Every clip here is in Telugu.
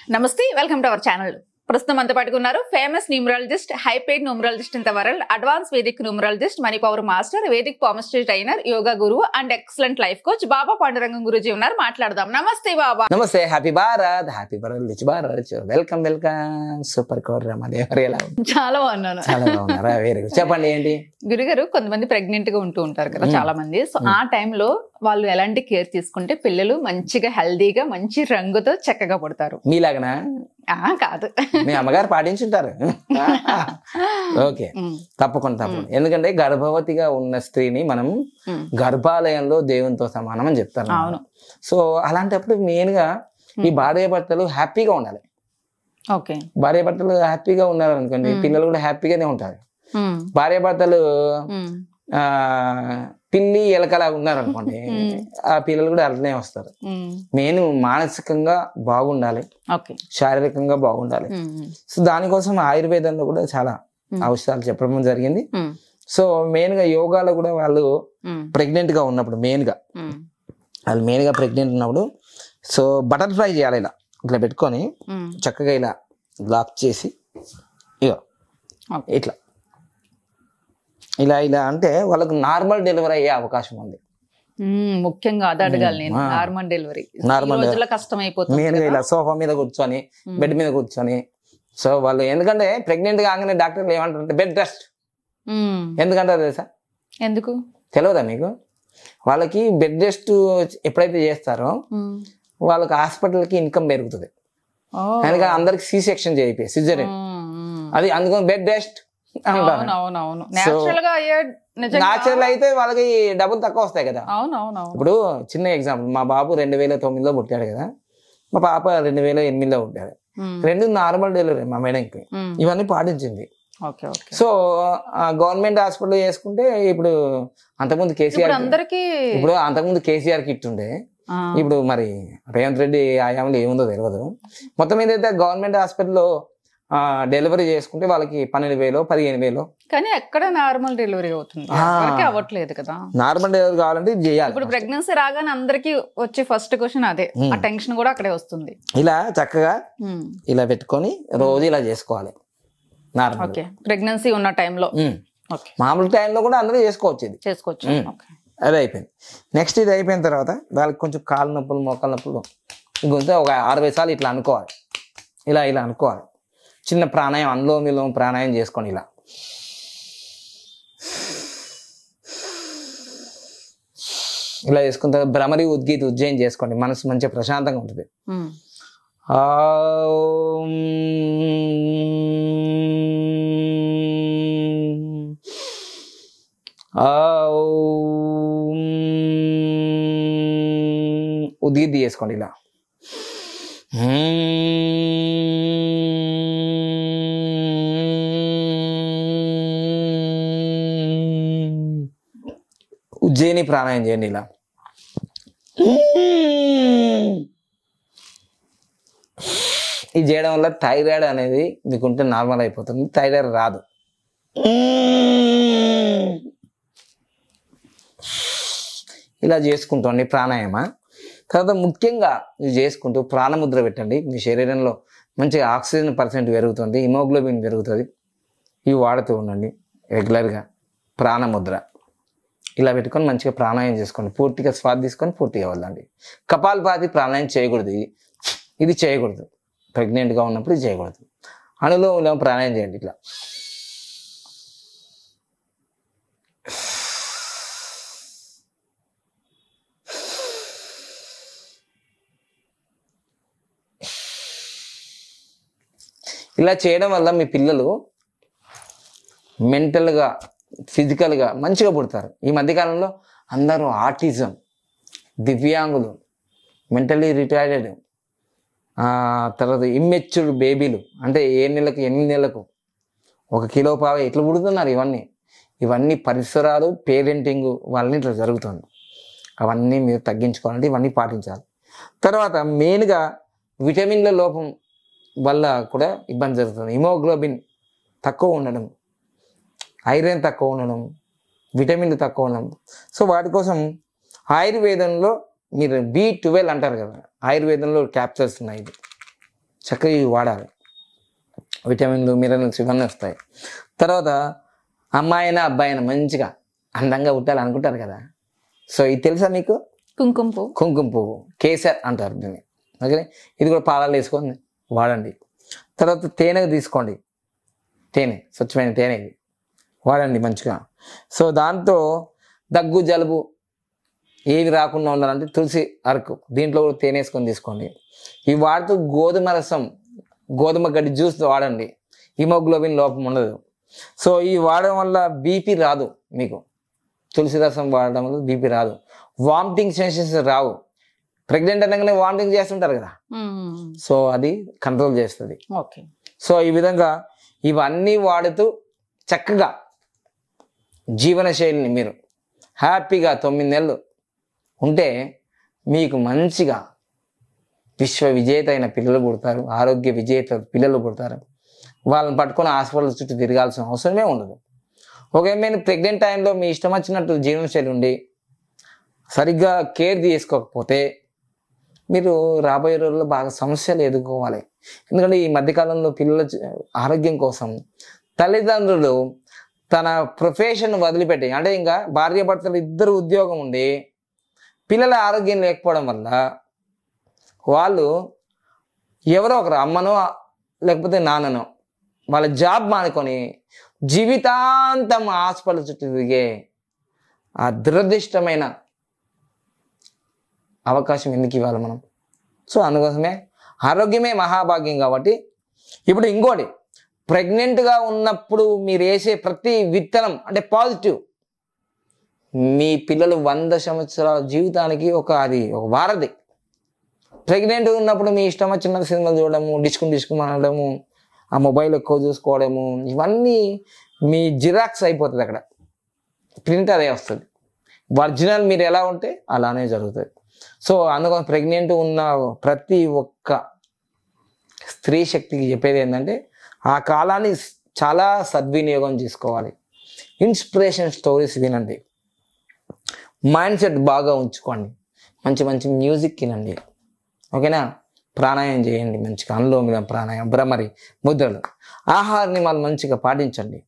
నమస్తే, వెల్కమ్ టు అవర్ ఛానల్. ప్రస్తుతం అంత పట్టుకున్నారు famous numerologist, high paid numerologist in the world, advance Vedic numerologist, money power master, Vedic palmistry trainer, yoga గురువు అండ్ ఎక్సలెంట్ లైఫ్ కోచ్ బాబా పాండురంగం గురూజీ ఉన్నారు. మాట్లాడదాం. నమస్తే బాబా. నమస్తే. Happy Bharat, happy Bharat, rich Bharat. Welcome welcome. Super core Ramadevi. ఎలా ఉంది? చాలా బాగున్నాను. చాలా బాగున్నారా? Very good. చెప్పండి ఏంటి? గురుగారు, కొంతమంది ప్రెగ్నెంట్ గా ఉంటూ ఉంటారు కదా చాలా మంది. సో ఆ టైంలో వాళ్ళు ఎలాంటి కేర్ తీసుకుంటే పిల్లలు మంచిగా హెల్దీగా మంచి రంగుతో చక్కగా పుడతారు? మీలాగనా? కాదు, మీ అమ్మగారు పాటించుంటారు. ఓకే, తప్పకుండా. ఎందుకంటే గర్భవతిగా ఉన్న స్త్రీని మనం గర్భాలయంలో దేవునితో సమానం అని చెప్తారు. అవును. సో అలాంటప్పుడు మెయిన్ గా ఈ భార్యాభర్తలు హ్యాపీగా ఉండాలి. ఓకే, భార్యాభర్తలు హ్యాపీగా ఉన్నారు అనుకోండి, పిల్లలు కూడా హ్యాపీగానే ఉంటారు. భార్యాభర్తలు పిల్లి ఎలకలాగా ఉన్నారు అనుకోండి, ఆ పిల్లలు కూడా అట్లనే వస్తారు. మెయిన్ మానసికంగా బాగుండాలి, శారీరకంగా బాగుండాలి. సో దానికోసం ఆయుర్వేదంలో కూడా చాలా ఔషధాలు చెప్పడం జరిగింది. సో మెయిన్ గా యోగాలో కూడా వాళ్ళు ప్రెగ్నెంట్ గా ఉన్నప్పుడు మెయిన్ గా ప్రెగ్నెంట్ ఉన్నప్పుడు సో బటర్ఫ్లై చేయాలి. ఇలా ఇట్లా పెట్టుకొని చక్కగా ఇలా లాక్ చేసి ఇగో ఇట్లా ఇలా ఇలా అంటే వాళ్ళకు నార్మల్ డెలివరీ అయ్యే అవకాశం ఉంది. ముఖ్యంగా అది అడగాలి నేను. నార్మల్ డెలివరీ కష్టం అయిపోతుంది. మెయిన్ గా ఇలా సోఫా మీద కూర్చొని బెడ్ మీద కూర్చొని సో వాళ్ళు ఎందుకంటే ప్రెగ్నెంట్ కాగానే డాక్టర్లు ఏమంటారంటే బెడ్ రెస్ట్. ఎందుకంటారు తెలుసా? ఎందుకు తెలియదా మీకు? వాళ్ళకి బెడ్ రెస్ట్ ఎప్పుడైతే చేస్తారో వాళ్ళకి హాస్పిటల్కి ఇన్కమ్ పెరుగుతుంది. ఎందుకంటే అందరికి సి సెక్షన్ చేయిపోయి సిజరీన్, అది అందుకని బెడ్ రెస్ట్ న్యాచురల్ అయితే వాళ్ళకి డబ్బులు తక్కువ వస్తాయి కదా. ఇప్పుడు చిన్న ఎగ్జాంపుల్, మా బాబు 2009లో పుట్టాడు కదా, మా పాప 2008లో పుట్టాడు. రెండు నార్మల్ డెలివరీ మా మేడంకి. ఇవన్నీ పాటించింది. సో గవర్నమెంట్ హాస్పిటల్ చేసుకుంటే ఇప్పుడు అంతకుముందు కేసీఆర్ కిట్ ఉండే, ఇప్పుడు మరి రేవంత్ రెడ్డి ఆయామలు ఏముందో తెలియదు. మొత్తం ఏదైతే గవర్నమెంట్ హాస్పిటల్లో డెలివరీ చేసుకుంటే వాళ్ళకి 12,000 15,000. కానీ ఎక్కడ నార్మల్ డెలివరీ అవుతుంది? అవ్వట్లేదు కదా. నార్మల్ డెలివరీ కావాలంటే ఇది చేయాలి. ఇప్పుడు ప్రెగ్నెన్సీ రాగానే అందరికి వచ్చే ఫస్ట్ క్వశ్చన్ అదే, ఆ టెన్షన్ కూడా అక్కడే వస్తుంది. ఇలా చక్కగా ఇలా పెట్టుకొని రోజు ఇలా చేసుకోవాలి. నార్మల్ ప్రెగ్నెన్సీ ఉన్న టైంలో, మామూలు టైంలో కూడా అందరూ చేసుకోవచ్చు. అది అయిపోయింది. నెక్స్ట్ ఇది అయిపోయిన తర్వాత వాళ్ళకి కొంచెం కాళ్ళ నొప్పులు, మోకాళ్ళ నొప్పులు ఇంకొంచెం ఒక 60 సార్లు ఇట్లా అనుకోవాలి. ఇలా ఇలా అనుకోవాలి. చిన్న ప్రాణాయం, అనులోమ విలోమ ప్రాణాయం చేసుకోండి. ఇలా చేసుకున్న తర్వాత భ్రమరి ఉద్గీత ఉజ్జయం చేసుకోండి. మనసు మంచిగా ప్రశాంతంగా ఉంటుంది. ఉద్గీత చేసుకోండి. ఇలా ఉజ్జయిని ప్రాణాయం చేయండి. ఇలా ఇది చేయడం వల్ల థైరాయిడ్ అనేది మీకుంటే నార్మల్ అయిపోతుంది. థైరాయిడ్ రాదు. ఇలా చేసుకుంటండి ప్రాణాయామ. తర్వాత ముఖ్యంగా ఇది చేసుకుంటూ ప్రాణముద్ర పెట్టండి. మీ శరీరంలో మంచిగా ఆక్సిజన్ % పెరుగుతుంది, హిమోగ్లోబిన్ పెరుగుతుంది. ఇవి వాడుతూ ఉండండి రెగ్యులర్గా. ప్రాణముద్ర ఇలా పెట్టుకొని మంచిగా ప్రాణాయామం చేసుకోండి. పూర్తిగా శ్వాస తీసుకొని పూర్తిగా వదలండి. కపాలపాతి ప్రాణాయామం చేయకూడదు. ఇది చేయకూడదు. ప్రెగ్నెంట్గా ఉన్నప్పుడు ఇది చేయకూడదు. అనులోమ విలోమ ప్రాణాయామం చేయండి. ఇట్లా ఇలా చేయడం వల్ల మీ పిల్లలు మెంటల్గా, ఫిజికల్గా మంచిగా పుడతారు. ఈ మధ్యకాలంలో అందరూ ఆటిజం, దివ్యాంగులు, మెంటలీ రిటార్డెడ్, తర్వాత ఇమ్మెచ్యూర్డ్ బేబీలు, అంటే 7 నెలలకు 8 నెలలకు 1 కిలో పావ ఎట్లా పుడుతున్నారు. ఇవన్నీ పరిసరాలు, పేరెంటింగ్ వల్ల ఇట్లా జరుగుతుంది. అవన్నీ మీరు తగ్గించుకోవాలంటే ఇవన్నీ పాటించాలి. తర్వాత మెయిన్గా విటమిన్ల లోపం వల్ల కూడా ఇబ్బంది జరుగుతుంది. హిమోగ్లోబిన్ తక్కువ ఉండడం, ఐరన్ తక్కువ ఉండడం, విటమిన్లు తక్కువ ఉండడం. సో వాటి కోసం ఆయుర్వేదంలో మీరు B12 అంటారు కదా, ఆయుర్వేదంలో క్యాప్సూల్స్ ఉన్నాయి. చక్కగా ఇవి వాడాలి. విటమిన్లు మినరల్స్ ఇవన్నీ వస్తాయి. తర్వాత అమ్మాయి అయినా అబ్బాయి అయినా మంచిగా అందంగా పుట్టాలి అనుకుంటారు కదా. సో ఇది తెలుసా మీకు? కుంకుమ పువ్వు కేసర్ అంటారు దీన్ని. ఓకే, ఇది కూడా పాలలో వేసుకొని వాడండి. తర్వాత తేనె తీసుకోండి, తేనె స్వచ్ఛమైన తేనె వాడండి మంచిగా. సో దాంతో దగ్గు జలుబు ఏవి రాకుండా ఉండాలంటే తులసి అరకు దీంట్లో కూడా తేనె వేసుకొని తీసుకోండి. ఇవి వాడుతూ గోధుమ రసం, గోధుమ గడ్డి జ్యూస్ వాడండి. హిమోగ్లోబిన్ లోపం ఉండదు. సో ఇవి వాడడం వల్ల బీపీ రాదు మీకు. తులసి రసం వాడడం వల్ల బీపీ రాదు. వామిటింగ్ సెన్సేషన్స్ రావు. ప్రెగ్నెంట్ అనగానే వామిటింగ్ చేస్తుంటారు కదా, సో అది కంట్రోల్ చేస్తుంది. సో ఈ విధంగా ఇవన్నీ వాడుతూ చక్కగా జీవన శైలిని మీరు హ్యాపీగా 9 నెలలు ఉంటే మీకు మంచిగా విశ్వ విజేత అయిన పిల్లలు పుడతారు, ఆరోగ్య విజేత పిల్లలు పుడతారు. వాళ్ళని పట్టుకొని హాస్పిటల్ చుట్టూ తిరగాల్సిన అవసరమే ఉండదు. ఒకవేళ మీరు ప్రెగ్నెంట్ టైంలో మీ ఇష్టం వచ్చినట్టు జీవనశైలి ఉండి సరిగ్గా కేర్ తీసుకోకపోతే మీరు రాబోయే రోజుల్లో బాగా సమస్యలు ఎదుర్కోవాలి. ఎందుకంటే ఈ మధ్యకాలంలో పిల్లల ఆరోగ్యం కోసం తల్లిదండ్రులు తన ప్రొఫెషన్ వదిలిపెట్టి, అంటే ఇంకా భార్యాభర్తలు ఇద్దరు ఉద్యోగం ఉండి పిల్లల ఆరోగ్యం లేకపోవడం వల్ల వాళ్ళు ఎవరో ఒకరు అమ్మనో లేకపోతే నాన్ననో వాళ్ళ జాబ్ మానుకొని జీవితాంతం హాస్పిటల్ చుట్టూ తిరిగే ఆ దురదృష్టమైన అవకాశం ఎందుకు ఇవ్వాలి మనం? సో అందుకోసమే ఆరోగ్యమే మహాభాగ్యం. కాబట్టి ఇప్పుడు ఇంకోటి, ప్రెగ్నెంట్గా ఉన్నప్పుడు మీరు వేసే ప్రతి విత్తనం అంటే పాజిటివ్. మీ పిల్లలు 100 సంవత్సరాల జీవితానికి ఒక వారధి. ప్రెగ్నెంట్ ఉన్నప్పుడు మీ ఇష్టం వచ్చిన సినిమాలు చూడడము, డిస్కు అనడము, ఆ మొబైల్ ఎక్కువ చూసుకోవడము, ఇవన్నీ మీ జిరాక్స్ అయిపోతుంది. అక్కడ ప్రింట్ అదే వస్తుంది. ఒరిజినల్ మీరు ఎలా ఉంటే అలానే జరుగుతుంది. సో అందుకని ప్రెగ్నెంట్ ఉన్న ప్రతి ఒక్క స్త్రీ శక్తికి చెప్పేది ఏంటంటే ఆ కాలాన్ని చాలా సద్వినియోగం చేసుకోవాలి. ఇన్స్పిరేషన్ స్టోరీస్ వినండి, మైండ్ సెట్ బాగా ఉంచుకోండి, మంచి మంచి మ్యూజిక్ వినండి. ఓకేనా? ప్రాణాయామం చేయండి మంచిగా, అనులోమ ప్రాణాయామం, భ్రమరి ముద్రలు, ఆహారాన్ని వాళ్ళు మంచిగా పాటించండి.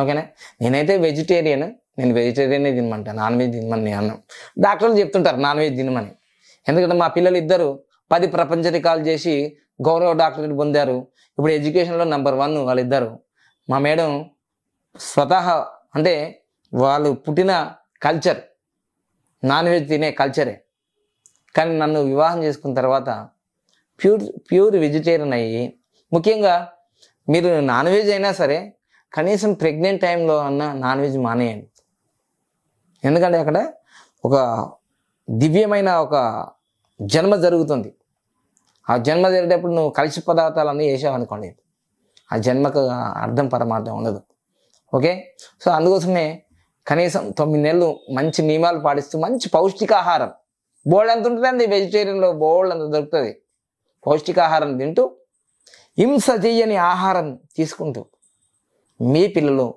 ఓకేనా? నేనైతే వెజిటేరియన్, నేను వెజిటేరియనే తినమంటా, నాన్ వెజ్ తినమని నేను అన్నాను. డాక్టర్లు చెప్తుంటారు నాన్ వెజ్ తినమని. ఎందుకంటే మా పిల్లలు ఇద్దరు 10 ప్రపంచ రికార్డులు చేసి గౌరవ డాక్టరేట్ పొందారు. ఇప్పుడు ఎడ్యుకేషన్లో నెంబర్ 1 వాళ్ళిద్దరు. మా మేడం స్వతహా అంటే వాళ్ళు పుట్టిన కల్చర్ నాన్ వెజ్ తినే కల్చరే. కానీ నన్ను వివాహం చేసుకున్న తర్వాత ప్యూర్ వెజిటేరియన్ అయ్యి, ముఖ్యంగా మీరు నాన్ వెజ్ అయినా సరే కనీసం ప్రెగ్నెంట్ టైంలో అన్న నాన్ వెజ్ మానేయండి. ఎందుకంటే అక్కడ ఒక దివ్యమైన ఒక జన్మ జరుగుతుంది. ఆ జన్మ జరిగేటప్పుడు నువ్వు కలిసి పదార్థాలన్నీ వేసావు అనుకోండి, ఆ జన్మకు అర్థం పరమార్థం ఉండదు. ఓకే? సో అందుకోసమే కనీసం 9 నెలలు మంచి నియమాలు పాటిస్తూ మంచి పౌష్టికాహారం, బోల్డ్ ఎంత ఉంటుందండి వెజిటేరియన్లో, బోల్డ్ అంత దొరుకుతుంది. పౌష్టికాహారం తింటూ హింస చెయ్యని ఆహారం తీసుకుంటూ మీ పిల్లలు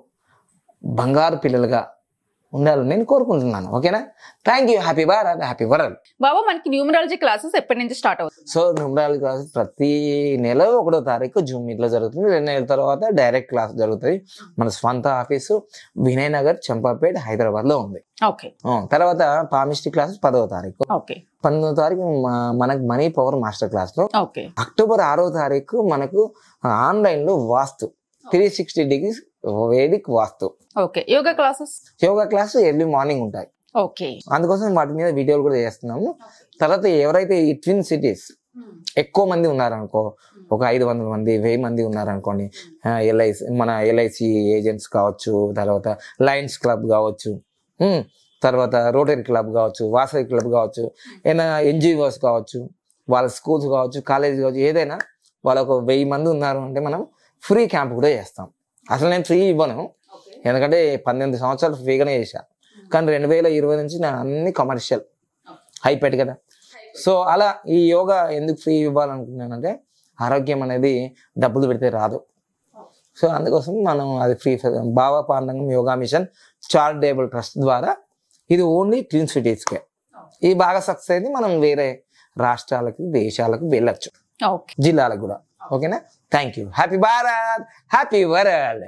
బంగారు పిల్లలుగా ఉండాలని నేను కోరుకుంటున్నాను. ఓకేనా? Thank you. Happy Bharat, happy world. బాబా, మనకి న్యూమరాలజీ క్లాసెస్ ఎప్పటి నుంచి స్టార్ట్ అవుతుంది? సో న్యూమరాలజీ క్లాసెస్ ప్రతి నెల 1వ తారీఖు జూమ్ మీట్లో జరుగుతుంది. 2 నెలల తర్వాత డైరెక్ట్ క్లాస్ జరుగుతుంది. మన స్వంత ఆఫీసు వినయ్ నగర్, చంపాపేట, హైదరాబాద్ లో ఉంది. ఓకే. తర్వాత పామిస్ట్రీ క్లాసెస్ 10వ తారీఖు. ఓకే. 19వ తారీఖు మనకు మనీ పవర్ మాస్టర్ క్లాస్ లో. ఓకే. అక్టోబర్ 6వ తారీఖు మనకు ఆన్లైన్ లో vastu 360 degrees Vedic vastu. Okay. Yoga classes? Yoga class early morning ఉంటాయి. ఓకే. అందుకోసం వాటి మీద వీడియోలు కూడా చేస్తున్నాము. తర్వాత ఎవరైతే ఈ ట్విన్ సిటీస్ ఎక్కువ మంది ఉన్నారనుకో, ఒక 500 మంది 1000 మంది ఉన్నారనుకోండి, మన ఎల్ఐసి ఏజెంట్స్ కావచ్చు, తర్వాత లయన్స్ క్లబ్ కావచ్చు, తర్వాత రోటరీ క్లబ్ కావచ్చు, వాసవి క్లబ్ కావచ్చు, ఏదైనా ఎన్జిఓస్ కావచ్చు, వాళ్ళ స్కూల్స్ కావచ్చు, కాలేజ్ కావచ్చు, ఏదైనా వాళ్ళకు 1000 మంది ఉన్నారు అంటే మనం ఫ్రీ క్యాంప్ కూడా చేస్తాం. అసలు నేను ఫ్రీ ఇవ్వను, ఎందుకంటే 18 సంవత్సరాలు ఫ్రీగానే చేశాను. కానీ 2020 నుంచి నా అన్ని కమర్షియల్ హైపెట్ కదా. సో అలా ఈ యోగా ఎందుకు ఫ్రీ ఇవ్వాలనుకున్నానంటే ఆరోగ్యం అనేది డబ్బులు పెడితే రాదు. సో అందుకోసం మనం అది ఫ్రీ. బాబా పాండంగం యోగా మిషన్ చారిటబుల్ ట్రస్ట్ ద్వారా ఇది ఓన్లీ ట్విన్ సిటీస్కే. ఇది బాగా సక్సెస్ అయితే మనం వేరే రాష్ట్రాలకి, దేశాలకు వెళ్ళొచ్చు. ఓకే. జిల్లాలకు కూడా. ఓకేనా? Thank you. Happy Bharat, happy world.